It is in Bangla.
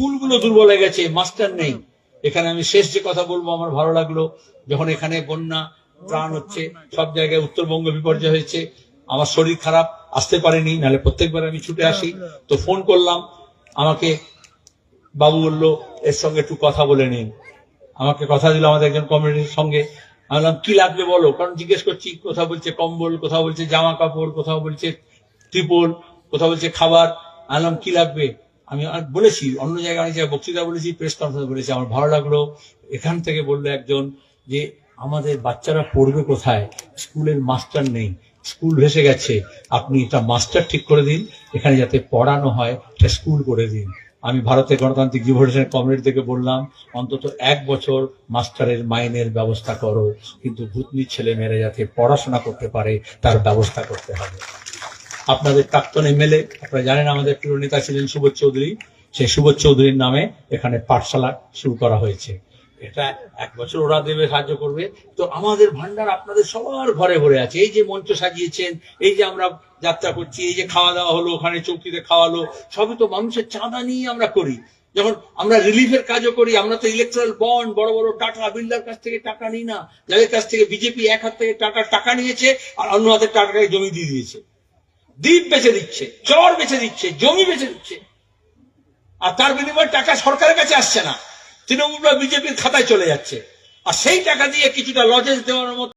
স্কুলগুলো দুর্বল হয়ে গেছে, মাস্টার নেই। এখানে আমি শেষ যে কথা বলবো, আমার ভালো লাগলো যখন এখানে বন্যা ত্রাণ হচ্ছে, সব জায়গায় উত্তরবঙ্গ বিপর্যয় হয়েছে, আমার শরীর খারাপ, আসতে পারিনি, নাহলে প্রত্যেকবার আমি ছুটে আসি। তো ফোন করলাম, আমাকে বাবু বললো এর সঙ্গে একটু কথা বলে নিন। আমাকে কথা দিল আমাদের একজন কমিউনিটির সঙ্গে। আমি বললাম কি লাগবে বলো, কারণ জিজ্ঞেস করছি, কোথাও বলছে কম্বল, কোথাও বলছে জামা কাপড়, কোথাও বলছে ত্রিপল, কোথাও বলছে খাবার। আমি বললাম কি লাগবে। আমি বলেছি অন্য জায়গায় অনেক জায়গায় বক্তৃতা বলেছি, প্রেস কনফারেন্স বলেছি। আমার ভালো লাগলো এখান থেকে বললো একজন যে আমাদের বাচ্চারা পড়বে কোথায়, স্কুলের মাস্টার নেই, স্কুল ভেসে গেছে, আপনি এটা মাস্টার ঠিক করে দিন, এখানে যাতে পড়ানো হয় এটা স্কুল করে দিন। আমি ভারতের গণতান্ত্রিক যুব ফেডারেশনের কমিউনিটি থেকে বললাম অন্তত 1 বছর মাস্টারের মাইনের ব্যবস্থা করো, কিন্তু ভূতনির ছেলে মেয়েরা যাতে পড়াশোনা করতে পারে তার ব্যবস্থা করতে হবে। আপনাদের প্রাক্তন এমএলএ, আপনারা জানেন আমাদের প্রিয় নেতা ছিলেন সুবোধ চৌধুরী, সেই সুবোধ চৌধুরীর নামে এখানে পাঠশালা শুরু করা হয়েছে। এটা 1 বছর ওরা দেবে, সাহায্য করবে। তো আমাদের ভান্ডার আপনাদের সবার ঘরে ভরে আছে। এই যে মঞ্চ সাজিয়েছেন, এই যে আমরা যাত্রা করছি, এই যে খাওয়া দাওয়া হলো, ওখানে চৌকিতে খাওয়ালো, সবই তো মানুষের চাঁদা নিয়ে আমরা করি। যখন আমরা রিলিফের কাজও করি, আমরা তো ইলেকট্রাল বন্ড, বড় বড় টাটা বিল্ডার কাছ থেকে টাকা নিই না, যাদের কাছ থেকে বিজেপি এক হাত থেকে টাকা নিয়েছে আর অন্য হাতের টাকাটাকে জমি দিয়ে দিয়েছে, দ্বীপ বেচে দিচ্ছে, চর বেচে দিচ্ছে, জমি বেচে দিচ্ছে, আর তার বিনিময়ে টাকা সরকারের কাছে আসছে না, তৃণমূল বা বিজেপির খাতায় চলে যাচ্ছে। আর সেই টাকা দিয়ে কিছুটা লজেন্স দেওয়ার মতো